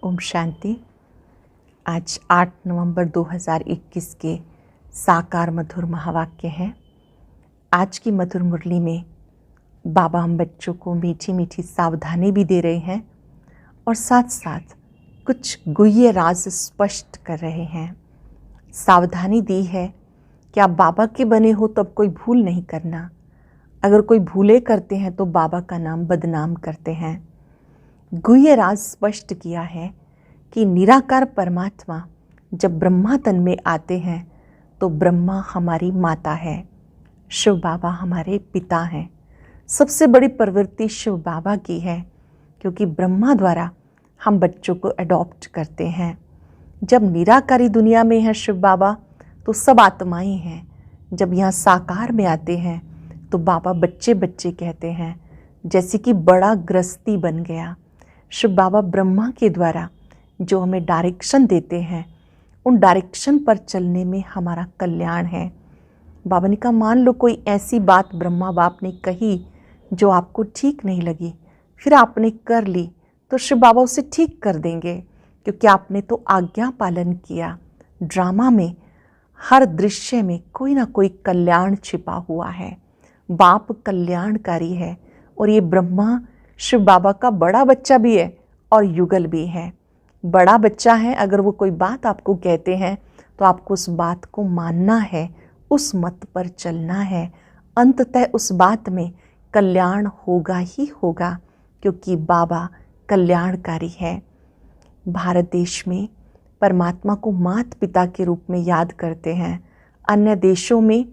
ओम शांति। आज 8 नवंबर 2021 के साकार मधुर महावाक्य हैं। आज की मधुर मुरली में बाबा हम बच्चों को मीठी मीठी सावधानी भी दे रहे हैं और साथ साथ कुछ गुह्य राज स्पष्ट कर रहे हैं। सावधानी दी है कि आप बाबा के बने हो तो अब कोई भूल नहीं करना। अगर कोई भूले करते हैं तो बाबा का नाम बदनाम करते हैं। गुह्य राज स्पष्ट किया है कि निराकार परमात्मा जब ब्रह्मा तन में आते हैं तो ब्रह्मा हमारी माता है, शिव बाबा हमारे पिता हैं। सबसे बड़ी प्रवृत्ति शिव बाबा की है क्योंकि ब्रह्मा द्वारा हम बच्चों को अडॉप्ट करते हैं। जब निराकारी दुनिया में है शिव बाबा तो सब आत्माएं हैं। जब यहाँ साकार में आते हैं तो बाबा बच्चे बच्चे कहते हैं, जैसे कि बड़ा गृहस्थी बन गया। शिव बाबा ब्रह्मा के द्वारा जो हमें डायरेक्शन देते हैं, उन डायरेक्शन पर चलने में हमारा कल्याण है। बाबा ने कहा, मान लो कोई ऐसी बात ब्रह्मा बाप ने कही जो आपको ठीक नहीं लगी, फिर आपने कर ली तो शिव बाबा उसे ठीक कर देंगे क्योंकि आपने तो आज्ञा पालन किया। ड्रामा में हर दृश्य में कोई ना कोई कल्याण छिपा हुआ है। बाप कल्याणकारी है और ये ब्रह्मा शिव बाबा का बड़ा बच्चा भी है और युगल भी है। बड़ा बच्चा है, अगर वो कोई बात आपको कहते हैं तो आपको उस बात को मानना है, उस मत पर चलना है। अंततः उस बात में कल्याण होगा ही होगा क्योंकि बाबा कल्याणकारी है। भारत देश में परमात्मा को माता पिता के रूप में याद करते हैं। अन्य देशों में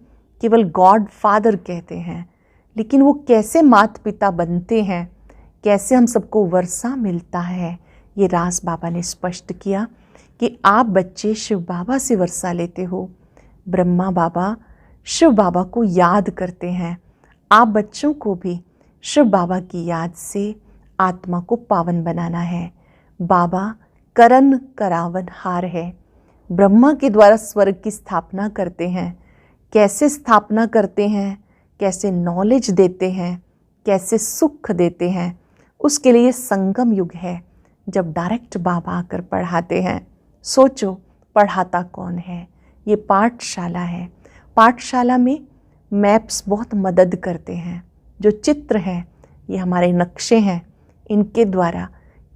केवल गॉड फादर कहते हैं। लेकिन वो कैसे माता पिता बनते हैं, कैसे हम सबको वर्षा मिलता है, ये राज बाबा ने स्पष्ट किया कि आप बच्चे शिव बाबा से वर्षा लेते हो। ब्रह्मा बाबा शिव बाबा को याद करते हैं। आप बच्चों को भी शिव बाबा की याद से आत्मा को पावन बनाना है। बाबा करन करावन हार है। ब्रह्मा के द्वारा स्वर्ग की स्थापना करते हैं। कैसे स्थापना करते हैं, कैसे नॉलेज देते हैं, कैसे सुख देते हैं, उसके लिए संगम युग है जब डायरेक्ट बाबा आकर पढ़ाते हैं। सोचो पढ़ाता कौन है? ये पाठशाला है। पाठशाला में मैप्स बहुत मदद करते हैं। जो चित्र हैं ये हमारे नक्शे हैं। इनके द्वारा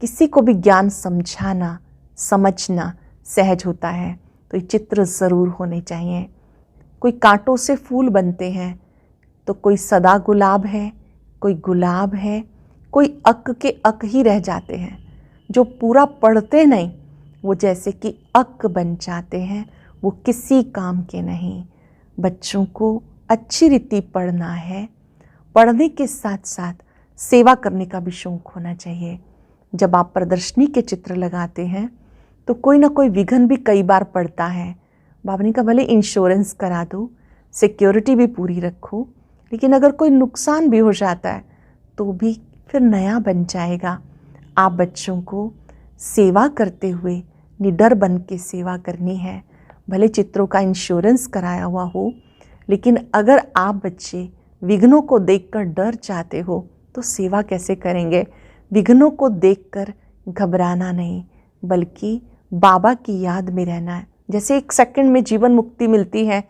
किसी को भी ज्ञान समझाना समझना सहज होता है। तो ये चित्र ज़रूर होने चाहिए। कोई कांटों से फूल बनते हैं तो कोई सदा गुलाब है, कोई गुलाब है, कोई अक के अक ही रह जाते हैं। जो पूरा पढ़ते नहीं वो जैसे कि अक बन जाते हैं, वो किसी काम के नहीं। बच्चों को अच्छी रीति पढ़ना है। पढ़ने के साथ साथ सेवा करने का भी शौक होना चाहिए। जब आप प्रदर्शनी के चित्र लगाते हैं तो कोई ना कोई विघ्न भी कई बार पड़ता है। बाबा ने कहा, भले इंश्योरेंस करा दो, सिक्योरिटी भी पूरी रखो, लेकिन अगर कोई नुकसान भी हो जाता है तो भी फिर नया बन जाएगा। आप बच्चों को सेवा करते हुए निडर बन के सेवा करनी है। भले चित्रों का इंश्योरेंस कराया हुआ हो, लेकिन अगर आप बच्चे विघ्नों को देखकर डर जाते हो तो सेवा कैसे करेंगे? विघ्नों को देखकर घबराना नहीं, बल्कि बाबा की याद में रहना है। जैसे 1 सेकंड में जीवन मुक्ति मिलती है,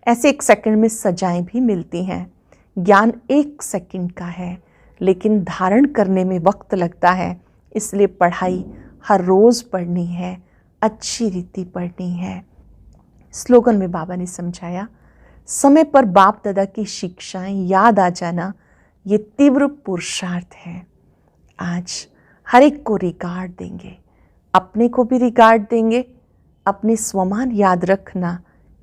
ऐसे 1 सेकंड में सजाएं भी मिलती हैं। ज्ञान 1 सेकंड का है, लेकिन धारण करने में वक्त लगता है। इसलिए पढ़ाई हर रोज़ पढ़नी है, अच्छी रीति पढ़नी है। स्लोगन में बाबा ने समझाया, समय पर बाप दादा की शिक्षाएं याद आ जाना ये तीव्र पुरुषार्थ है। आज हर एक को रिगार्ड देंगे, अपने को भी रिगार्ड देंगे। अपने स्वमान याद रखना,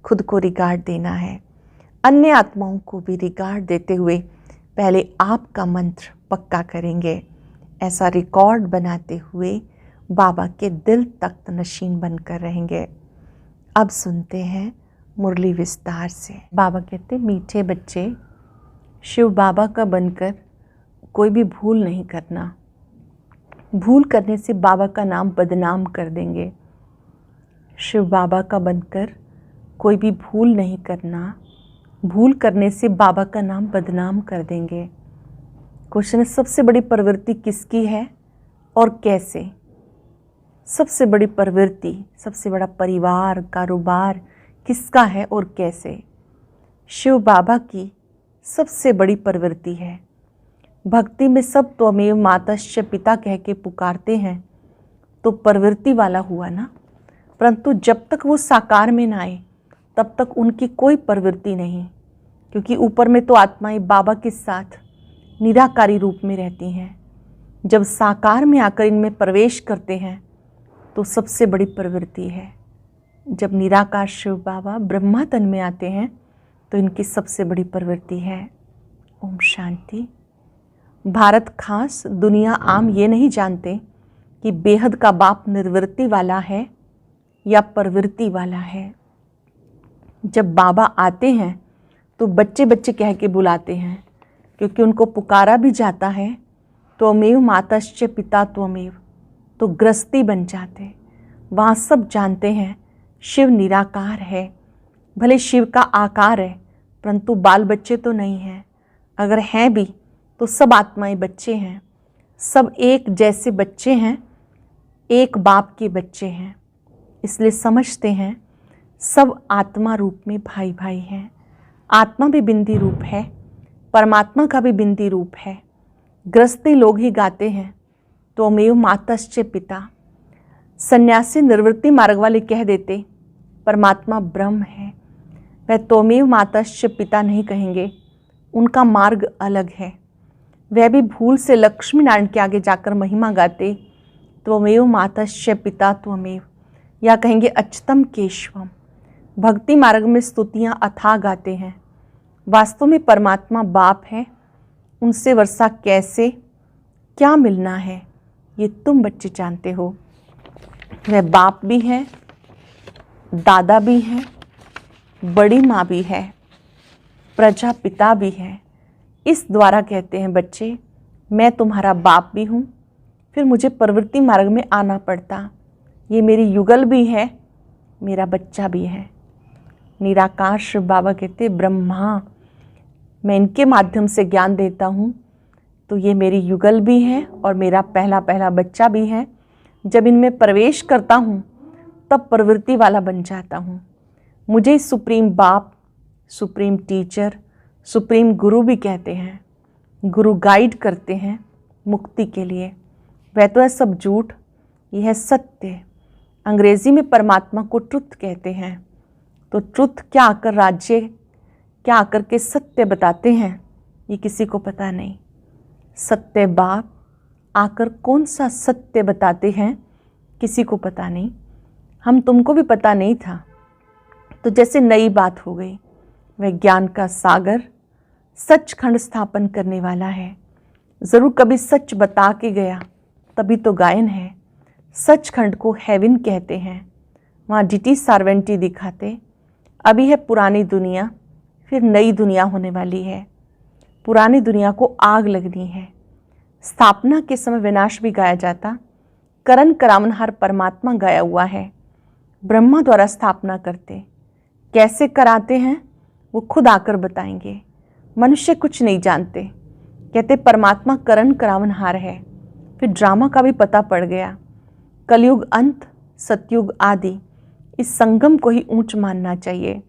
खुद को रिगार्ड देना है। अन्य आत्माओं को भी रिगार्ड देते हुए पहले आपका मंत्र पक्का करेंगे। ऐसा रिकॉर्ड बनाते हुए बाबा के दिल तख्त नशीन बनकर रहेंगे। अब सुनते हैं मुरली विस्तार से। बाबा कहते, मीठे बच्चे शिव बाबा का बनकर कोई भी भूल नहीं करना। भूल करने से बाबा का नाम बदनाम कर देंगे। शिव बाबा का बनकर कोई भी भूल नहीं करना। भूल करने से बाबा का नाम बदनाम कर देंगे। क्वेश्चन है, सबसे बड़ी प्रवृत्ति किसकी है और कैसे? सबसे बड़ी प्रवृत्ति, सबसे बड़ा परिवार, कारोबार किसका है और कैसे? शिव बाबा की सबसे बड़ी प्रवृत्ति है। भक्ति में सब त्वमेव मातश्च पिता कह के पुकारते हैं तो प्रवृत्ति वाला हुआ ना, परंतु जब तक वो साकार में ना आए तब तक उनकी कोई प्रवृत्ति नहीं, क्योंकि ऊपर में तो आत्माएं बाबा के साथ निराकारी रूप में रहती हैं। जब साकार में आकर इनमें प्रवेश करते हैं तो सबसे बड़ी प्रवृत्ति है। जब निराकार शिव बाबा ब्रह्मा तन में आते हैं तो इनकी सबसे बड़ी प्रवृत्ति है। ओम शांति। भारत खास दुनिया आम ये नहीं जानते कि बेहद का बाप निर्वृत्ति वाला है या प्रवृत्ति वाला है। जब बाबा आते हैं तो बच्चे बच्चे कह के बुलाते हैं, क्योंकि उनको पुकारा भी जाता है त्वमेव मातश्च पिता त्वमेव, तो गृहस्थी बन जाते। वहाँ सब जानते हैं शिव निराकार है। भले शिव का आकार है परंतु बाल बच्चे तो नहीं हैं, अगर हैं भी तो सब आत्माएं बच्चे हैं, सब एक जैसे बच्चे हैं, एक बाप के बच्चे हैं। इसलिए समझते हैं सब आत्मा रूप में भाई भाई हैं। आत्मा भी बिंदी रूप है, परमात्मा का भी बिंदी रूप है। गृहस्थी लोग ही गाते हैं त्वमेव मातश्च पिता। सन्यासी निर्वृत्ति मार्ग वाले कह देते परमात्मा ब्रह्म है, वह त्वमेव मातश्च पिता नहीं कहेंगे, उनका मार्ग अलग है। वह भी भूल से लक्ष्मी नारायण के आगे जाकर महिमा गाते त्वमेव मातश्च पिता त्वमेव, या कहेंगे अच्युतम केशवम। भक्ति मार्ग में स्तुतियाँ अथाह गाते हैं। वास्तव में परमात्मा बाप है, उनसे वर्षा कैसे क्या मिलना है ये तुम बच्चे जानते हो। वह बाप भी है, दादा भी है, बड़ी माँ भी है, प्रजापिता भी है। इस द्वारा कहते हैं बच्चे मैं तुम्हारा बाप भी हूँ, फिर मुझे प्रवृत्ति मार्ग में आना पड़ता। ये मेरी युगल भी है, मेरा बच्चा भी है। निराकार शिव बाबा कहते ब्रह्मा, मैं इनके माध्यम से ज्ञान देता हूँ, तो ये मेरी युगल भी है और मेरा पहला पहला बच्चा भी है। जब इनमें प्रवेश करता हूँ तब प्रवृत्ति वाला बन जाता हूँ। मुझे सुप्रीम बाप, सुप्रीम टीचर, सुप्रीम गुरु भी कहते हैं। गुरु गाइड करते हैं मुक्ति के लिए। वह तो है सब झूठ, यह है सत्य। अंग्रेजी में परमात्मा को ट्रुथ कहते हैं। तो ट्रुथ क्या आकर राज्य, क्या आकर के सत्य बताते हैं, ये किसी को पता नहीं। सत्य बाप आकर कौन सा सत्य बताते हैं, किसी को पता नहीं। हम तुमको भी पता नहीं था, तो जैसे नई बात हो गई। वह ज्ञान का सागर सचखंड स्थापन करने वाला है। ज़रूर कभी सच बता के गया, तभी तो गायन है। सचखंड को हेवन कहते हैं। वहाँ डिटी सार्वेंटी दिखाते। अभी है पुरानी दुनिया, फिर नई दुनिया होने वाली है। पुरानी दुनिया को आग लगनी है। स्थापना के समय विनाश भी गाया जाता। करण करावनहार परमात्मा गाया हुआ है। ब्रह्मा द्वारा स्थापना करते, कैसे कराते हैं वो खुद आकर बताएंगे। मनुष्य कुछ नहीं जानते, कहते परमात्मा करण करावनहार है। फिर ड्रामा का भी पता पड़ गया। कलयुग अंत, सतयुग आदि, इस संगम को ही ऊंच मानना चाहिए।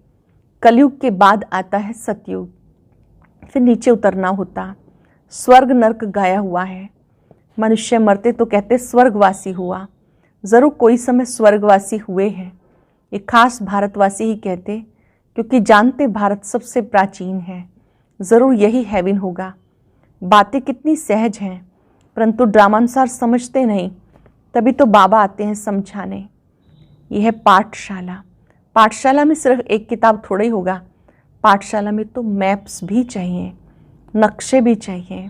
कलयुग के बाद आता है सतयुग, फिर नीचे उतरना होता। स्वर्ग नरक गाया हुआ है। मनुष्य मरते तो कहते स्वर्गवासी हुआ। ज़रूर कोई समय स्वर्गवासी हुए हैं, ये खास भारतवासी ही कहते, क्योंकि जानते भारत सबसे प्राचीन है। ज़रूर यही हेवन होगा। बातें कितनी सहज हैं, परंतु ड्रामानुसार समझते नहीं, तभी तो बाबा आते हैं समझाने। यह है पाठशाला। पाठशाला में सिर्फ एक किताब थोड़ा ही होगा, पाठशाला में तो मैप्स भी चाहिए, नक्शे भी चाहिए।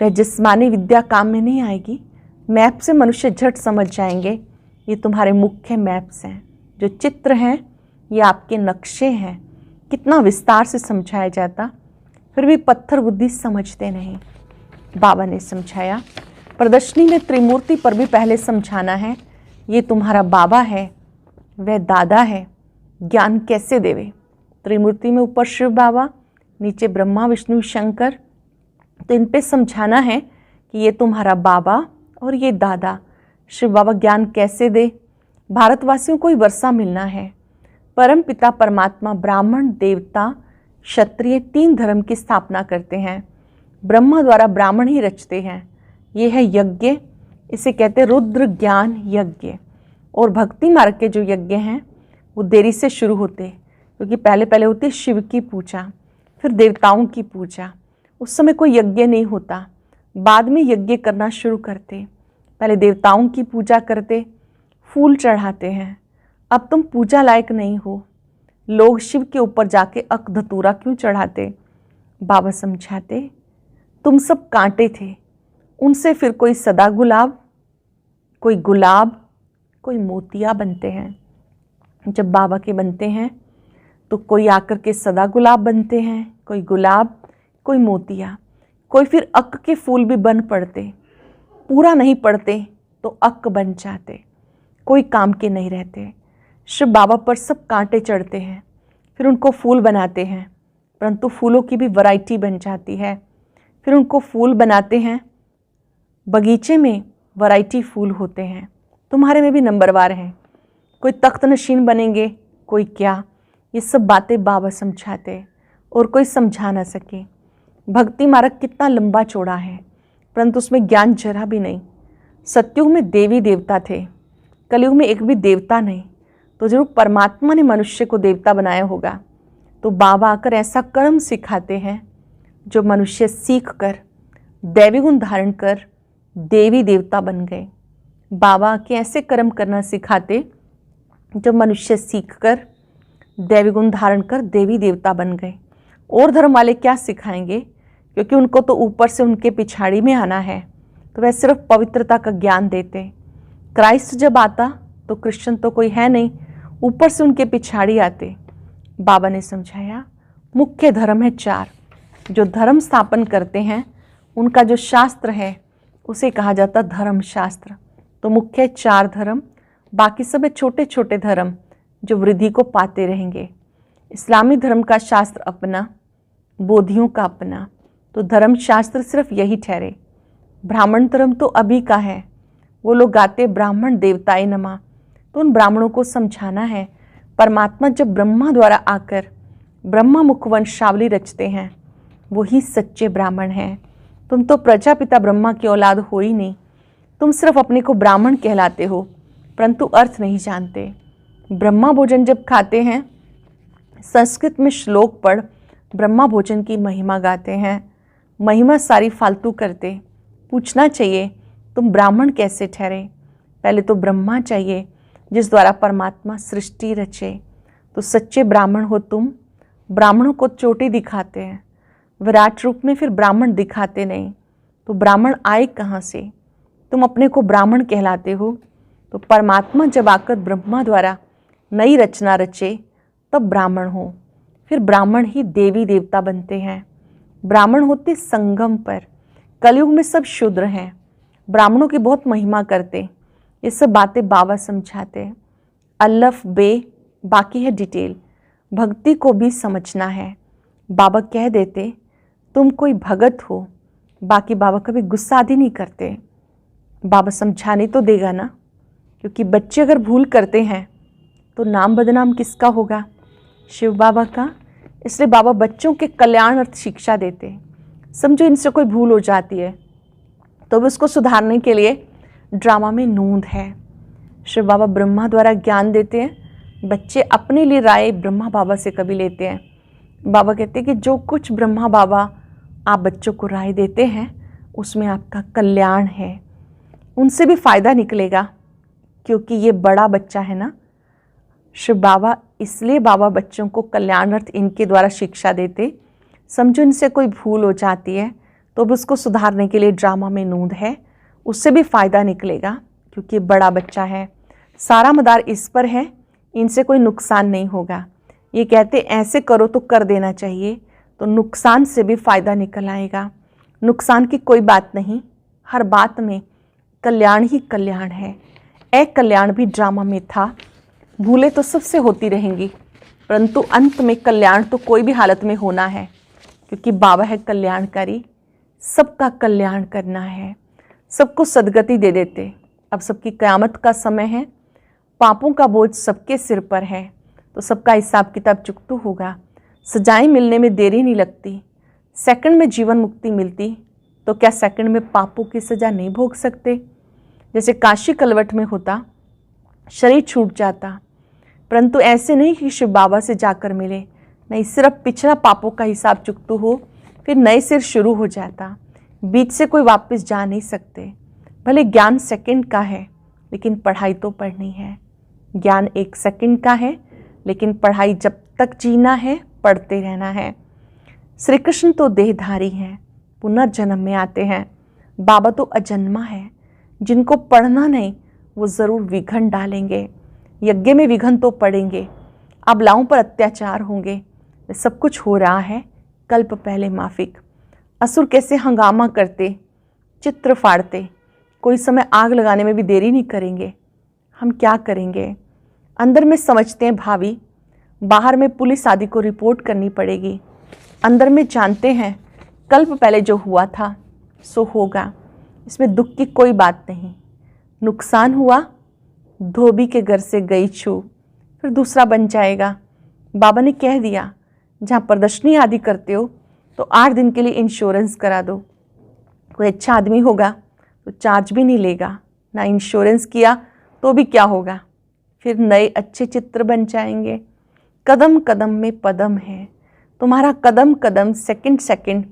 वह जिस्मानी विद्या काम में नहीं आएगी। मैप से मनुष्य झट समझ जाएंगे ये तुम्हारे मुख्य मैप्स हैं। जो चित्र हैं ये आपके नक्शे हैं। कितना विस्तार से समझाया जाता, फिर भी पत्थर बुद्धि समझते नहीं। बाबा ने समझाया। प्रदर्शनी में त्रिमूर्ति पर भी पहले समझाना है। ये तुम्हारा बाबा है, वह दादा है, ज्ञान कैसे देवे। त्रिमूर्ति में ऊपर शिव बाबा, नीचे ब्रह्मा विष्णु शंकर। तो इन पे समझाना है कि ये तुम्हारा बाबा और ये दादा, शिव बाबा ज्ञान कैसे दे? भारतवासियों को ही वर्षा मिलना है। परम पिता परमात्मा ब्राह्मण, देवता, क्षत्रिय 3 धर्म की स्थापना करते हैं। ब्रह्मा द्वारा ब्राह्मण ही रचते हैं। ये है यज्ञ, इसे कहते हैं रुद्र ज्ञान यज्ञ। और भक्ति मार्ग के जो यज्ञ हैं वो देरी से शुरू होते, क्योंकि पहले पहले होती है शिव की पूजा, फिर देवताओं की पूजा। उस समय कोई यज्ञ नहीं होता, बाद में यज्ञ करना शुरू करते। पहले देवताओं की पूजा करते, फूल चढ़ाते हैं। अब तुम पूजा लायक नहीं हो, लोग शिव के ऊपर जाके अक धतूरा क्यों चढ़ाते? बाबा समझाते, तुम सब कांटे थे, उनसे फिर कोई सदा गुलाब, कोई गुलाब, कोई मोतिया बनते हैं। जब बाबा के बनते हैं तो कोई आकर के सदा गुलाब बनते हैं, कोई गुलाब, कोई मोतिया, कोई फिर अक के फूल भी बन पड़ते, पूरा नहीं पड़ते तो अक बन जाते, कोई काम के नहीं रहते। शिव बाबा पर सब कांटे चढ़ते हैं, फिर उनको फूल बनाते हैं, परंतु फूलों की भी वैरायटी बन जाती है। फिर उनको फूल बनाते हैं, बगीचे में वैरायटी फूल होते हैं, तुम्हारे में भी नंबरवार हैं। कोई तख्त नशीन बनेंगे, कोई क्या, ये सब बातें बाबा समझाते और कोई समझा ना सके। भक्ति मार्ग कितना लंबा चौड़ा है, परंतु उसमें ज्ञान जरा भी नहीं। सतयुग में देवी देवता थे, कलयुग में एक भी देवता नहीं, तो जरूर परमात्मा ने मनुष्य को देवता बनाया होगा। तो बाबा आकर ऐसा कर्म सिखाते हैं जो मनुष्य सीख कर, दैवी गुण धारण कर देवी देवता बन गए। बाबा के ऐसे कर्म करना सिखाते जो मनुष्य सीख कर, दैवी गुण धारण कर देवी देवता बन गए। और धर्म वाले क्या सिखाएंगे, क्योंकि उनको तो ऊपर से उनके पिछाड़ी में आना है, तो वह सिर्फ पवित्रता का ज्ञान देते। क्राइस्ट जब आता तो क्रिश्चियन तो कोई है नहीं, ऊपर से उनके पिछाड़ी आते। बाबा ने समझाया मुख्य धर्म है 4, जो धर्म स्थापन करते हैं उनका जो शास्त्र है उसे कहा जाता धर्म शास्त्र। तो मुख्य 4 धर्म, बाकी सब छोटे छोटे धर्म जो वृद्धि को पाते रहेंगे। इस्लामी धर्म का शास्त्र अपना, बोधियों का अपना, तो धर्म शास्त्र सिर्फ यही ठहरे। ब्राह्मण धर्म तो अभी का है, वो लोग गाते ब्राह्मण देवताए नमः, तो उन ब्राह्मणों को समझाना है परमात्मा जब ब्रह्मा द्वारा आकर ब्रह्मा मुख वंशावली रचते हैं वही सच्चे ब्राह्मण हैं। तुम तो प्रजापिता ब्रह्मा की औलाद हो ही नहीं, तुम सिर्फ अपने को ब्राह्मण कहलाते हो, परंतु अर्थ नहीं जानते। ब्रह्मा भोजन जब खाते हैं, संस्कृत में श्लोक पढ़ ब्रह्मा भोजन की महिमा गाते हैं, महिमा सारी फालतू करते। पूछना चाहिए तुम ब्राह्मण कैसे ठहरे? पहले तो ब्रह्मा चाहिए जिस द्वारा परमात्मा सृष्टि रचे, तो सच्चे ब्राह्मण हो तुम। ब्राह्मणों को चोटी दिखाते हैं, विराट रूप में फिर ब्राह्मण दिखाते नहीं, तो ब्राह्मण आए कहाँ से? तुम अपने को ब्राह्मण कहलाते हो, तो परमात्मा जब आकर ब्रह्मा द्वारा नई रचना रचे तब ब्राह्मण हो, फिर ब्राह्मण ही देवी देवता बनते हैं। ब्राह्मण होते संगम पर, कलयुग में सब शूद्र हैं, ब्राह्मणों की बहुत महिमा करते। ये सब बातें बाबा समझाते। अल्लफ बे बाकी है डिटेल, भक्ति को भी समझना है। बाबा कह देते तुम कोई भगत हो, बाकी बाबा कभी गुस्सा आदि नहीं करते। बाबा समझाने तो देगा ना, क्योंकि बच्चे अगर भूल करते हैं तो नाम बदनाम किसका होगा? शिव बाबा का। इसलिए बाबा बच्चों के कल्याण अर्थ शिक्षा देते। समझो इनसे कोई भूल हो जाती है तो भी उसको सुधारने के लिए ड्रामा में नूंद है। शिव बाबा ब्रह्मा द्वारा ज्ञान देते हैं, बच्चे अपने लिए राय ब्रह्मा बाबा से कभी लेते हैं। बाबा कहते हैं कि जो कुछ ब्रह्मा बाबा आप बच्चों को राय देते हैं उसमें आपका कल्याण है, उनसे भी फायदा निकलेगा, क्योंकि ये बड़ा बच्चा है ना। शिव बाबा इसलिए बाबा बच्चों को कल्याण अर्थ इनके द्वारा शिक्षा देते। समझो इनसे कोई भूल हो जाती है तो भी उसको सुधारने के लिए ड्रामा में नूंद है, उससे भी फायदा निकलेगा, क्योंकि बड़ा बच्चा है। सारा मदार इस पर है, इनसे कोई नुकसान नहीं होगा। ये कहते ऐसे करो तो कर देना चाहिए, तो नुकसान से भी फायदा निकल आएगा। नुकसान की कोई बात नहीं, हर बात में कल्याण ही कल्याण है। कल्याण भी ड्रामा में था, भूलें तो सबसे होती रहेंगी, परंतु अंत में कल्याण तो कोई भी हालत में होना है, क्योंकि बाबा है कल्याणकारी, सबका कल्याण करना है, सबको सदगति दे देते। अब सबकी क़यामत का समय है, पापों का बोझ सबके सिर पर है, तो सबका हिसाब किताब चुकता होगा। सजाएं मिलने में देरी नहीं लगती। सेकंड में जीवन मुक्ति मिलती तो क्या सेकंड में पापों की सज़ा नहीं भोग सकते? जैसे काशी कलवट में होता, शरीर छूट जाता, परंतु ऐसे नहीं कि शिव बाबा से जाकर मिले, नहीं, सिर्फ पिछला पापों का हिसाब चुकता हो, फिर नए सिर शुरू हो जाता। बीच से कोई वापस जा नहीं सकते। भले ज्ञान सेकंड का है, लेकिन पढ़ाई तो पढ़नी है। ज्ञान 1 सेकंड का है, लेकिन पढ़ाई जब तक जीना है पढ़ते रहना है। श्री कृष्ण तो देहधारी हैं, पुनर्जन्म में आते हैं। बाबा तो अजन्मा है, जिनको पढ़ना नहीं वो ज़रूर विघन डालेंगे। यज्ञ में विघन तो पड़ेंगे, अबलाओं पर अत्याचार होंगे। सब कुछ हो रहा है कल्प पहले माफिक। असुर कैसे हंगामा करते, चित्र फाड़ते, कोई समय आग लगाने में भी देरी नहीं करेंगे। हम क्या करेंगे? अंदर में समझते हैं भावी, बाहर में पुलिस आदि को रिपोर्ट करनी पड़ेगी। अंदर में जानते हैं कल्प पहले जो हुआ था सो होगा, इसमें दुख की कोई बात नहीं। नुकसान हुआ, धोबी के घर से गई छू, फिर दूसरा बन जाएगा। बाबा ने कह दिया, जहाँ प्रदर्शनी आदि करते हो तो 8 दिन के लिए इंश्योरेंस करा दो। कोई अच्छा आदमी होगा तो चार्ज भी नहीं लेगा, ना इंश्योरेंस किया तो भी क्या होगा, फिर नए अच्छे चित्र बन जाएंगे। कदम कदम में पदम है, तुम्हारा कदम कदम सेकंड सेकंड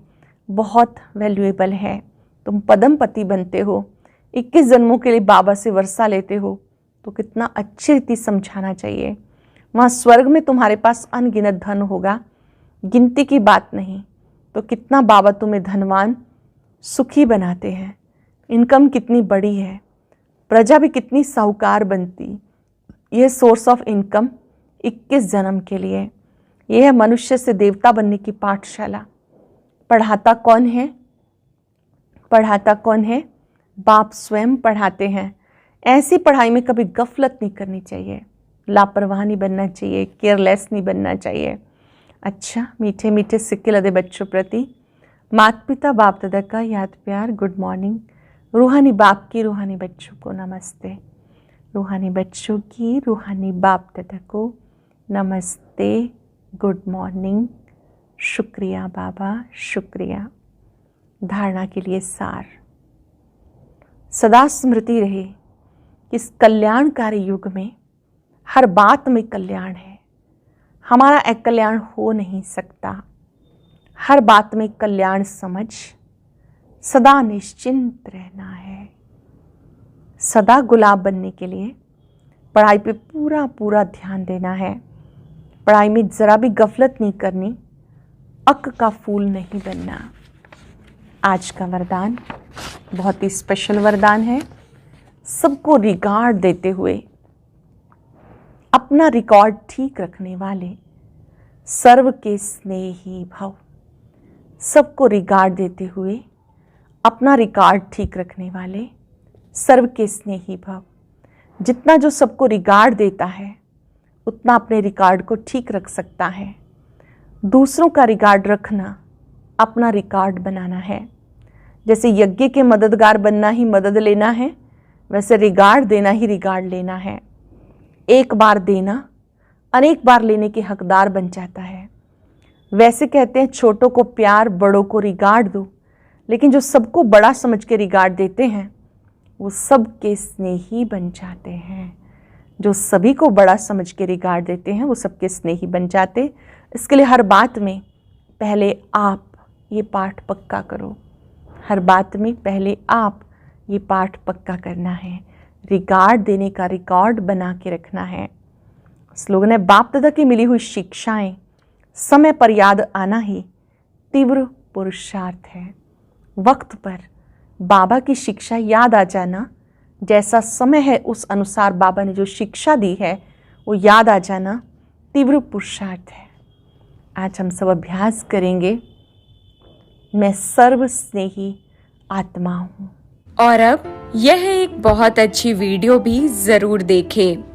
बहुत वैल्यूएबल है। तुम पदमपति बनते हो, 21 जन्मों के लिए बाबा से वर्षा लेते हो, तो कितना अच्छी रीति समझाना चाहिए। वहाँ स्वर्ग में तुम्हारे पास अनगिनत धन होगा, गिनती की बात नहीं। तो कितना बाबा तुम्हें धनवान सुखी बनाते हैं। इनकम कितनी बड़ी है, प्रजा भी कितनी साहूकार बनती। यह सोर्स ऑफ इनकम 21 जन्म के लिए। यह है मनुष्य से देवता बनने की पाठशाला। पढ़ाता कौन है? पढ़ाता कौन है? बाप स्वयं पढ़ाते हैं। ऐसी पढ़ाई में कभी गफलत नहीं करनी चाहिए, लापरवाह नहीं बनना चाहिए, केयरलेस नहीं बनना चाहिए। अच्छा, मीठे मीठे सिक्के लदे बच्चों प्रति माता पिता बाप दादा का याद प्यार, गुड मॉर्निंग। रूहानी बाप की रूहानी बच्चों को नमस्ते। रूहानी बच्चों की रूहानी बाप दादा को नमस्ते, गुड मॉर्निंग। शुक्रिया बाबा, शुक्रिया। धारणा के लिए सार। सदा स्मृति रहे कि इस कल्याणकारी युग में हर बात में कल्याण है। हमारा अकल्याण हो नहीं सकता। हर बात में कल्याण समझ सदा निश्चिंत रहना है। सदा गुलाब बनने के लिए पढ़ाई पे पूरा पूरा ध्यान देना है। पढ़ाई में ज़रा भी गफलत नहीं करनी, अक का फूल नहीं बनना। आज का वरदान बहुत ही स्पेशल वरदान है। सबको रिगार्ड देते हुए, अपना रिकॉर्ड ठीक रखने वाले, सर्व के स्नेही भव। सबको रिगार्ड देते हुए, अपना रिकॉर्ड ठीक रखने वाले, सर्व के स्नेही भव। जितना जो सबको रिगार्ड देता है, उतना अपने रिकॉर्ड को ठीक रख सकता है। दूसरों का रिकॉर्ड रखना अपना रिकॉर्ड बनाना है। जैसे यज्ञ के मददगार बनना ही मदद लेना है, वैसे रिगार्ड देना ही रिगार्ड लेना है। एक बार देना अनेक बार लेने के हकदार बन जाता है। वैसे कहते हैं छोटों को प्यार, बड़ों को रिगार्ड दो, लेकिन जो सबको बड़ा समझ के रिगार्ड देते हैं वो सबके स्नेही बन जाते हैं। जो सभी को बड़ा समझ के रिगार्ड देते हैं वो सबके स्नेही बन जाते। इसके लिए हर बात में पहले आप ये पाठ पक्का करो। हर बात में पहले आप ये पाठ पक्का करना है। रिगार्ड देने का रिकॉर्ड बना के रखना है। स्लोगन है, बाप दादा की मिली हुई शिक्षाएं समय पर याद आना ही तीव्र पुरुषार्थ है। वक्त पर बाबा की शिक्षा याद आ जाना, जैसा समय है उस अनुसार बाबा ने जो शिक्षा दी है वो याद आ जाना तीव्र पुरुषार्थ है। आज हम सब अभ्यास करेंगे, मैं सर्व स्नेही आत्मा हूँ। और अब यह एक बहुत अच्छी वीडियो भी ज़रूर देखें।